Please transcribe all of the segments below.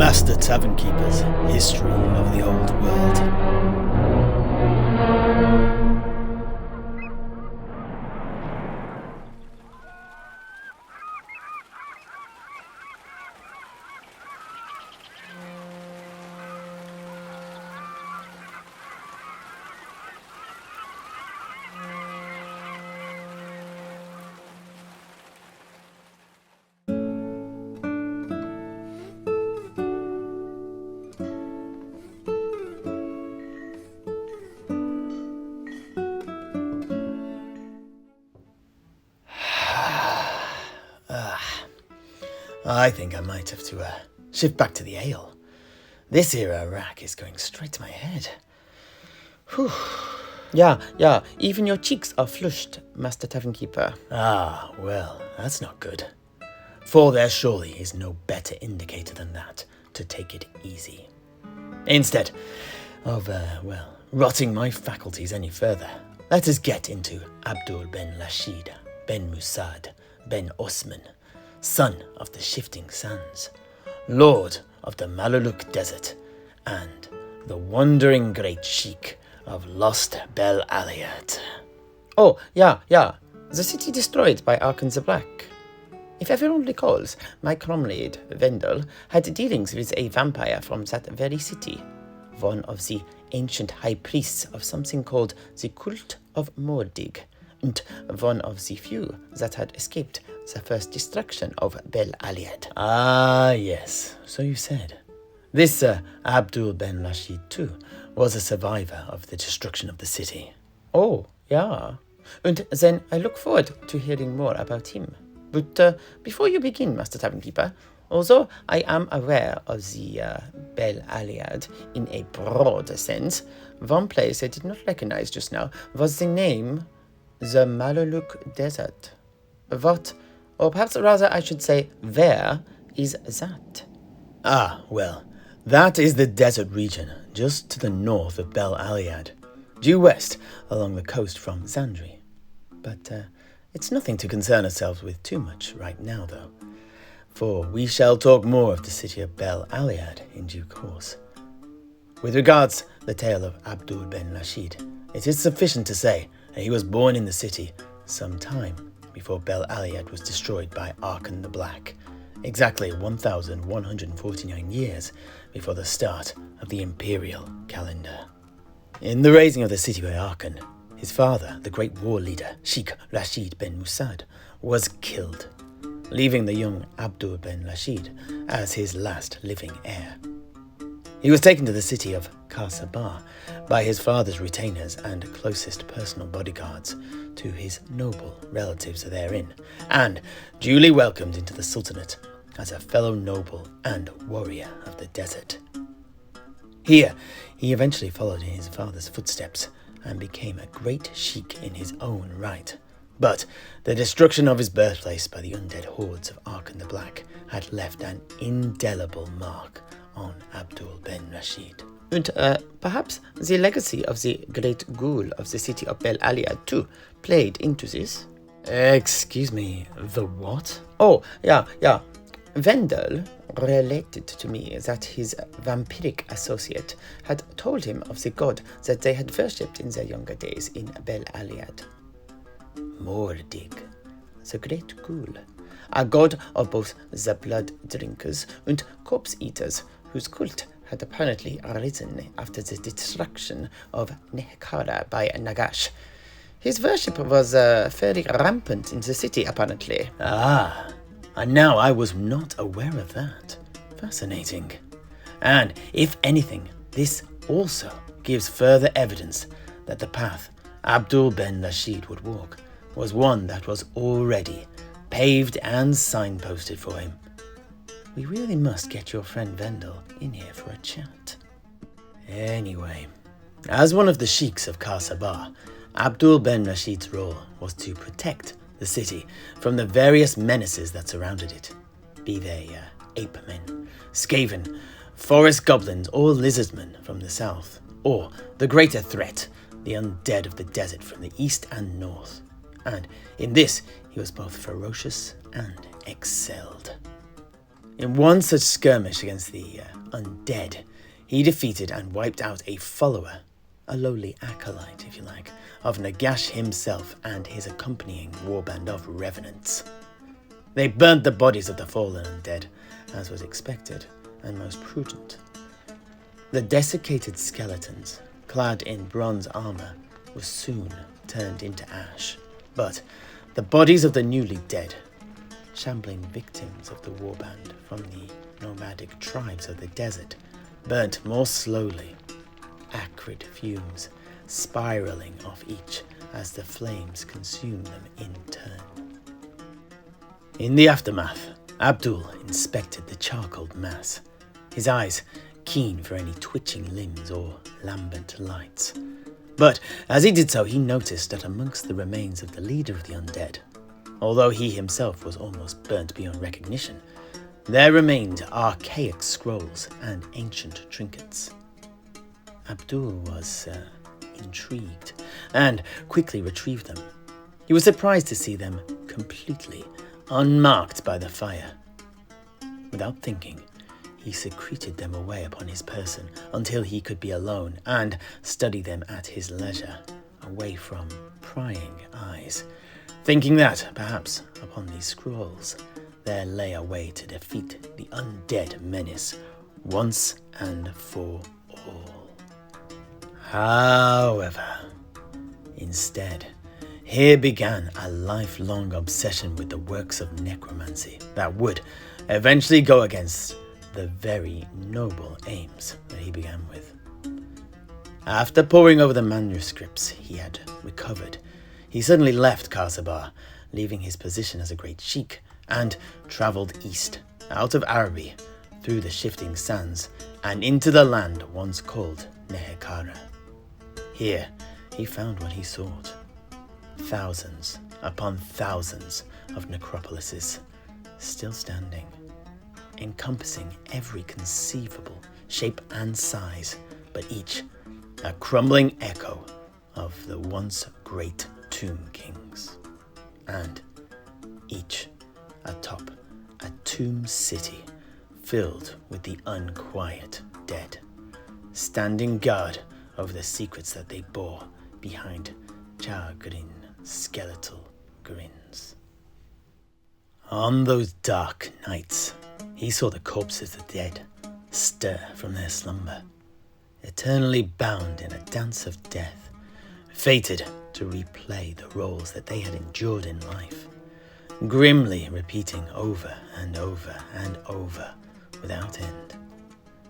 Master Tavern Keeper's History of the Old World. I think I might have to shift back to the ale. This era rack is going straight to my head. Whew. Yeah, even your cheeks are flushed, Master Tavern Keeper. Ah, well, that's not good. For there surely is no better indicator than that, to take it easy. Instead of, rotting my faculties any further, let us get into Abdul ben Raschid, ben Musad, ben Osman, son of the Shifting Sands, lord of the Malaluk Desert, and the wandering great sheik of lost Bel Aliad. Oh, yeah, the city destroyed by Arkan the Black. If everyone recalls, my comrade, Vendel, had dealings with a vampire from that very city, one of the ancient high priests of something called the Cult of Mordig, and one of the few that had escaped the first destruction of Bel Aliad. Ah, yes, so you said. This Abdul ben Raschid too was a survivor of the destruction of the city. Oh, yeah. And then I look forward to hearing more about him. But before you begin, Master Tavern Keeper, although I am aware of the Bel Aliad in a broad sense, one place I did not recognize just now was the name the Malaluk Desert. What, or perhaps rather I should say, where is that? Ah, well, that is the desert region just to the north of Bel Aliad, due west along the coast from Zandri. But it's nothing to concern ourselves with too much right now, though, for we shall talk more of the city of Bel Aliad in due course. With regards the tale of Abdul ben Raschid, it is sufficient to say that he was born in the city some time before Bel Aliad was destroyed by Arkan the Black, exactly 1,149 years before the start of the imperial calendar. In the raising of the city by Arkan, his father, the great war leader, Sheikh Raschid ben Musad, was killed, leaving the young Abdul ben Raschid as his last living heir. He was taken to the city of Kar-Sabah by his father's retainers and closest personal bodyguards to his noble relatives therein, and duly welcomed into the Sultanate as a fellow noble and warrior of the desert. Here, he eventually followed in his father's footsteps and became a great sheik in his own right. But the destruction of his birthplace by the undead hordes of Arkan the Black had left an indelible mark on Abdul ben Raschid. And perhaps the legacy of the great ghoul of the city of Bel Aliad too played into this? Excuse me, the what? Oh, yeah. Vendel related to me that his vampiric associate had told him of the god that they had worshipped in their younger days in Bel Aliad. Mordig, the great ghoul, a god of both the blood drinkers and corpse eaters, whose cult had apparently arisen after the destruction of Nehkara by Nagash. His worship was fairly rampant in the city, apparently. Ah, and now I was not aware of that. Fascinating. And, if anything, this also gives further evidence that the path Abdul ben Raschid would walk was one that was already paved and signposted for him. We really must get your friend Vendel in here for a chat. Anyway, as one of the sheiks of Kar-Sabah, Abdul ben Raschid's role was to protect the city from the various menaces that surrounded it, be they ape men, skaven, forest goblins, or lizardmen from the south, or the greater threat, the undead of the desert from the east and north. And in this, he was both ferocious and excelled. In one such skirmish against the undead, he defeated and wiped out a follower, a lowly acolyte, if you like, of Nagash himself and his accompanying warband of revenants. They burnt the bodies of the fallen undead, as was expected and most prudent. The desiccated skeletons, clad in bronze armour, were soon turned into ash, but the bodies of the newly dead, shambling victims of the warband from the nomadic tribes of the desert, burnt more slowly, acrid fumes spiralling off each as the flames consumed them in turn. In the aftermath, Abdul inspected the charcoaled mass, his eyes keen for any twitching limbs or lambent lights. But as he did so, he noticed that amongst the remains of the leader of the undead, although he himself was almost burnt beyond recognition, there remained archaic scrolls and ancient trinkets. Abdul was intrigued and quickly retrieved them. He was surprised to see them completely unmarked by the fire. Without thinking, he secreted them away upon his person until he could be alone and study them at his leisure, away from prying eyes, thinking that, perhaps, upon these scrolls, there lay a way to defeat the undead menace once and for all. However, instead, here began a lifelong obsession with the works of necromancy that would eventually go against the very noble aims that he began with. After poring over the manuscripts he had recovered, he suddenly left Khazar, leaving his position as a great sheikh, and travelled east, out of Araby, through the shifting sands, and into the land once called Nehekhara. Here he found what he sought. Thousands upon thousands of necropolises, still standing, encompassing every conceivable shape and size, but each a crumbling echo of the once great Tomb Kings, and each atop a tomb city filled with the unquiet dead, standing guard over the secrets that they bore behind chagrin skeletal grins. On those dark nights, he saw the corpses of the dead stir from their slumber, eternally bound in a dance of death, fated to replay the roles that they had endured in life, grimly repeating over and over and over without end.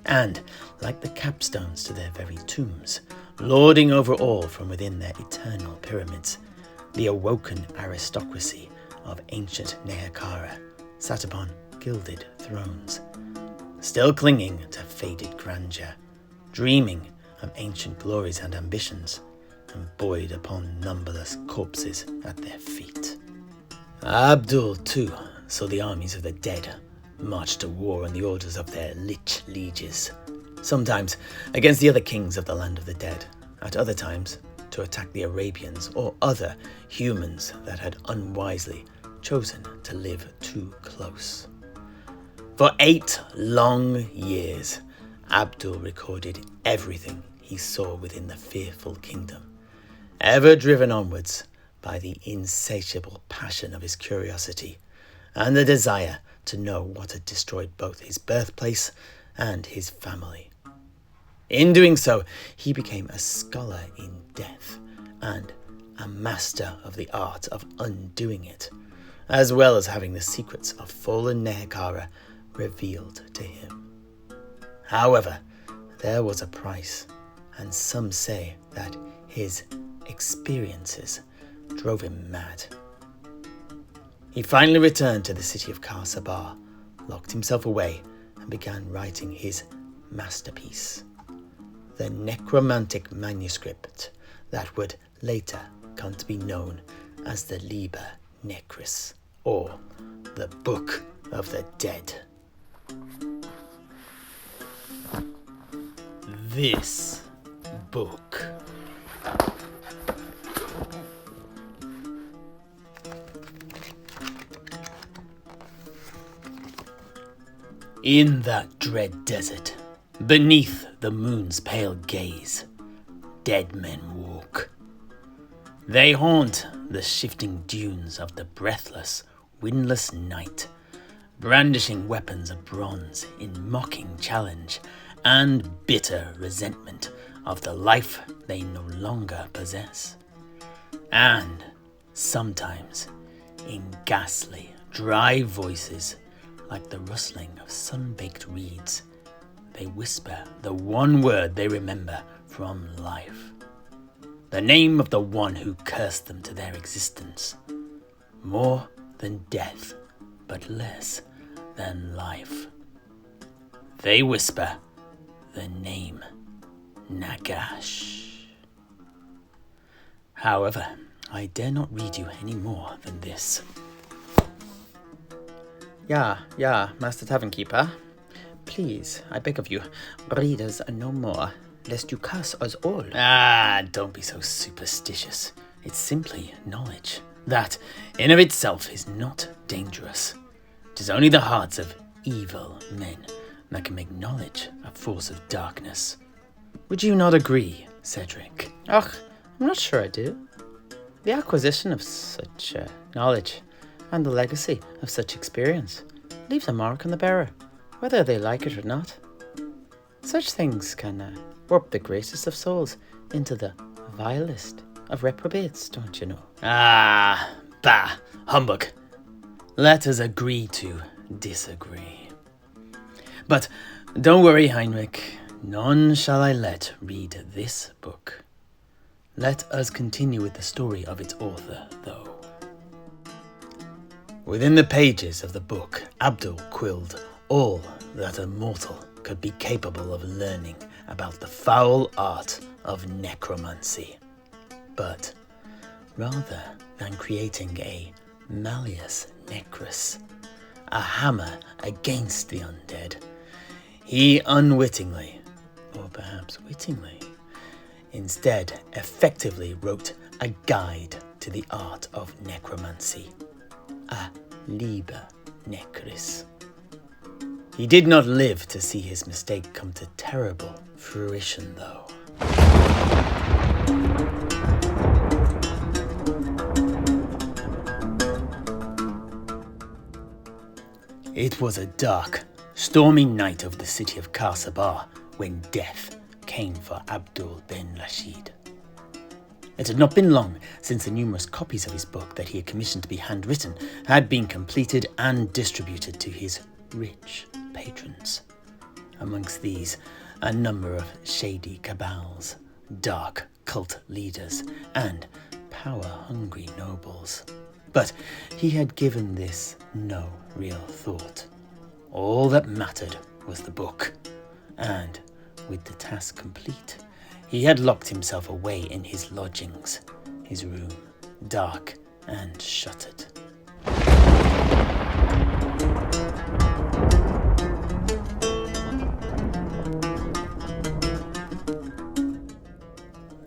And, like the capstones to their very tombs, lording over all from within their eternal pyramids, the awoken aristocracy of ancient Nehekhara sat upon gilded thrones, still clinging to faded grandeur, dreaming of ancient glories and ambitions, and buoyed upon numberless corpses at their feet. Abdul, too, saw the armies of the dead march to war on the orders of their lich lieges, sometimes against the other kings of the land of the dead, at other times to attack the Arabians or other humans that had unwisely chosen to live too close. For 8 long years, Abdul recorded everything he saw within the fearful kingdom, ever driven onwards by the insatiable passion of his curiosity and the desire to know what had destroyed both his birthplace and his family. In doing so, he became a scholar in death and a master of the art of undoing it, as well as having the secrets of fallen Nehekhara revealed to him. However, there was a price, and some say that his experiences drove him mad. He finally returned to the city of Khazar, locked himself away, and began writing his masterpiece, the necromantic manuscript that would later come to be known as the Liber Necris, or the Book of the Dead. This book In that dread desert, beneath the moon's pale gaze, dead men walk. They haunt the shifting dunes of the breathless, windless night, brandishing weapons of bronze in mocking challenge and bitter resentment of the life they no longer possess. And sometimes, in ghastly, dry voices, like the rustling of sun-baked reeds, they whisper the one word they remember from life. The name of the one who cursed them to their existence. More than death, but less than life. They whisper the name Nagash. However, I dare not read you any more than this. Yeah, Master Tavern Keeper. Please, I beg of you, read us no more, lest you curse us all. Don't be so superstitious. It's simply knowledge. That, in of itself, is not dangerous. 'Tis only the hearts of evil men that can make knowledge a force of darkness. Would you not agree, Sedrik? I'm not sure I do. The acquisition of such knowledge and the legacy of such experience leaves a mark on the bearer, whether they like it or not. Such things can warp the greatest of souls into the vilest of reprobates, don't you know? Bah, humbug. Let us agree to disagree. But don't worry, Heinrich, none shall I let read this book. Let us continue with the story of its author, though. Within the pages of the book, Abdul quilled all that a mortal could be capable of learning about the foul art of necromancy. But rather than creating a malleus necris, a hammer against the undead, he unwittingly, or perhaps wittingly, instead effectively wrote a guide to the art of necromancy, a Liber Necris. He did not live to see his mistake come to terrible fruition, though. It was a dark, stormy night over the city of Khar when death came for Abdul ben Raschid. It had not been long since the numerous copies of his book that he had commissioned to be handwritten had been completed and distributed to his rich patrons. Amongst these, a number of shady cabals, dark cult leaders, and power-hungry nobles. But he had given this no real thought. All that mattered was the book, and with the task complete, he had locked himself away in his lodgings, his room, dark and shuttered.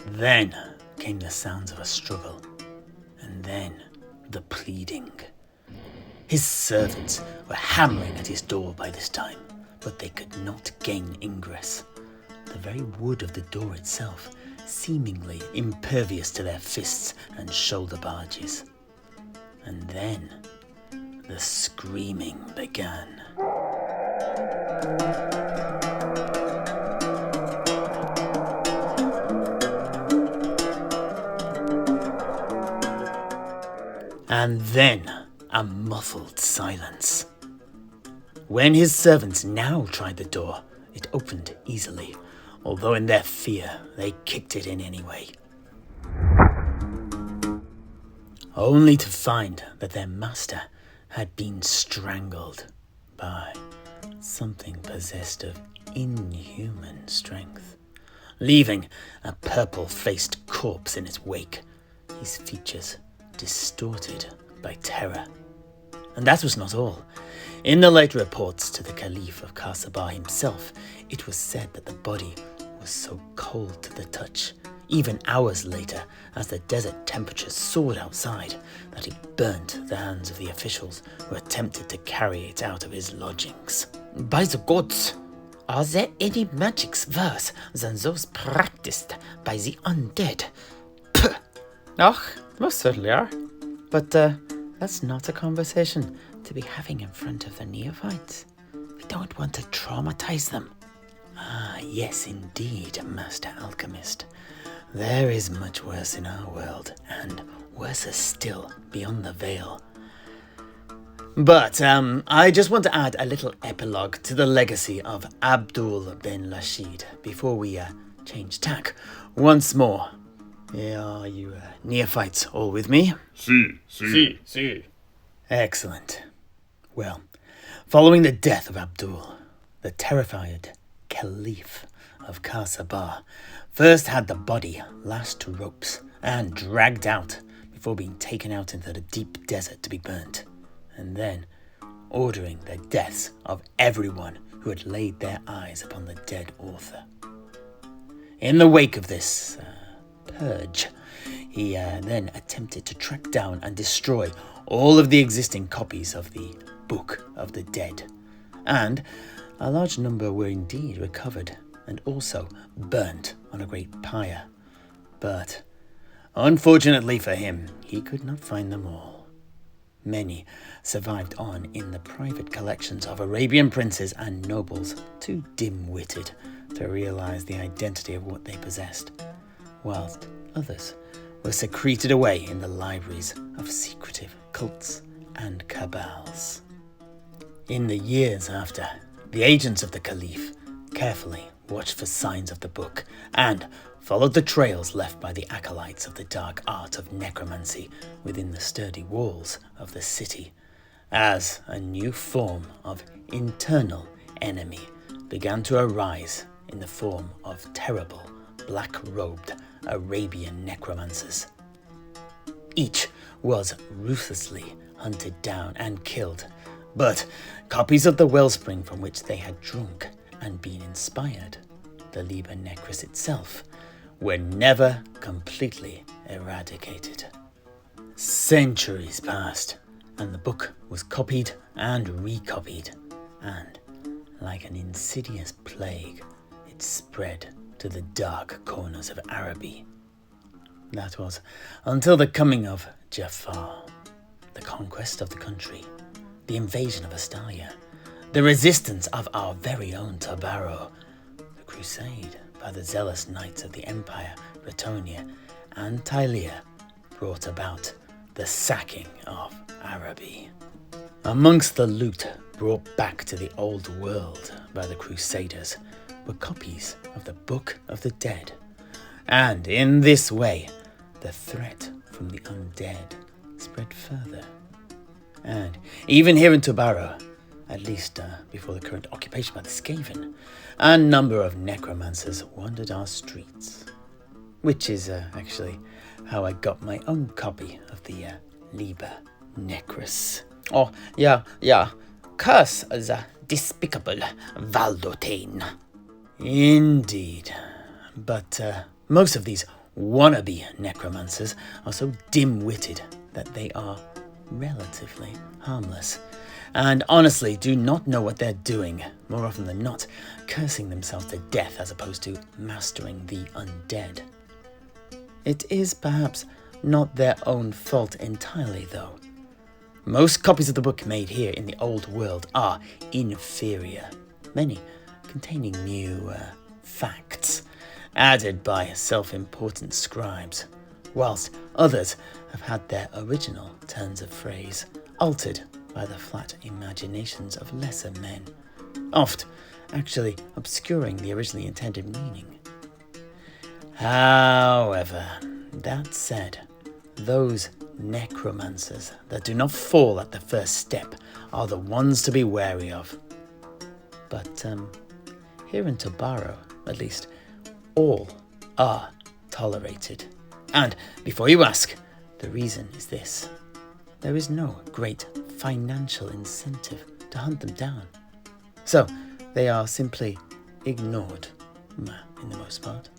Then came the sounds of a struggle, and then the pleading. His servants were hammering at his door by this time, but they could not gain ingress. The very wood of the door itself seemingly impervious to their fists and shoulder barges. And then the screaming began. And then a muffled silence. When his servants now tried the door, it opened easily, although in their fear they kicked it in anyway. Only to find that their master had been strangled by something possessed of inhuman strength, leaving a purple-faced corpse in its wake, his features distorted by terror. And that was not all. In the later reports to the Caliph of Khar himself, it was said that the body was so cold to the touch, even hours later, as the desert temperatures soared outside, that it burnt the hands of the officials who attempted to carry it out of his lodgings. By the gods, are there any magics worse than those practiced by the undead? Puh. Oh, most certainly are. But that's not a conversation to be having in front of the neophytes. We don't want to traumatize them. Ah, yes, indeed, Master Alchemist. There is much worse in our world, and worse still beyond the veil. But I just want to add a little epilogue to the legacy of Abdul ben Raschid before we change tack once more. Are you neophytes all with me? Si. Excellent. Well, following the death of Abdul, the terrified Caliph of Khasabah first had the body lashed to ropes and dragged out before being taken out into the deep desert to be burnt, and then ordering the deaths of everyone who had laid their eyes upon the dead author. In the wake of this purge, he then attempted to track down and destroy all of the existing copies of the Book of the Dead, and a large number were indeed recovered and also burnt on a great pyre. But unfortunately for him, he could not find them all. Many survived on in the private collections of Arabian princes and nobles, too dim-witted to realize the identity of what they possessed, whilst others were secreted away in the libraries of secretive cults and cabals. In the years after, the agents of the Caliph carefully watched for signs of the book and followed the trails left by the acolytes of the dark art of necromancy within the sturdy walls of the city, as a new form of internal enemy began to arise in the form of terrible, black-robed Arabian necromancers. Each was ruthlessly hunted down and killed, but copies of the wellspring from which they had drunk and been inspired, the Liber Necris itself, were never completely eradicated. Centuries passed, and the book was copied and recopied, and, like an insidious plague, it spread to the dark corners of Araby. That was until the coming of Jafar, the conquest of the country, the invasion of Astalia, the resistance of our very own Tobaro, the crusade by the zealous knights of the Empire, Bretonnia, and Tilea brought about the sacking of Araby. Amongst the loot brought back to the old world by the Crusaders were copies of the Book of the Dead, and in this way the threat from the undead spread further. And even here in Tobaro, at least before the current occupation by the Skaven, a number of necromancers wandered our streets. Which is actually how I got my own copy of the Liber Necris. Oh, yeah. Curse the despicable Valdotane. Indeed. But most of these wannabe necromancers are so dim-witted that they are relatively harmless, and honestly do not know what they're doing, more often than not cursing themselves to death as opposed to mastering the undead. It is perhaps not their own fault entirely, though. Most copies of the book made here in the old world are inferior, many containing new facts added by self-important scribes, whilst others have had their original turns of phrase altered by the flat imaginations of lesser men, oft actually obscuring the originally intended meaning. However, that said, those necromancers that do not fall at the first step are the ones to be wary of. But here in Tobaro, at least, all are tolerated. And before you ask, the reason is this. There is no great financial incentive to hunt them down. So they are simply ignored, in the most part.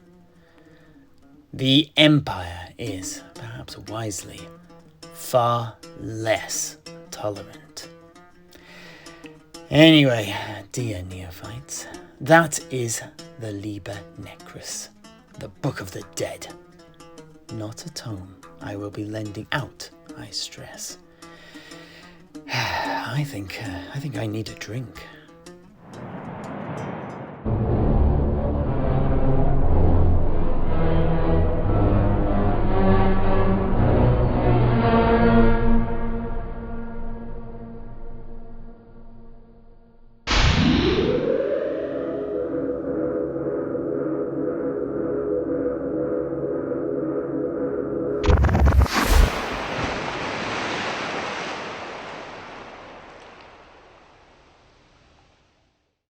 The Empire is, perhaps wisely, far less tolerant. Anyway, dear neophytes, that is the Liber Necris, the Book of the Dead. Not a tome I will be lending out, I stress. I think I need a drink.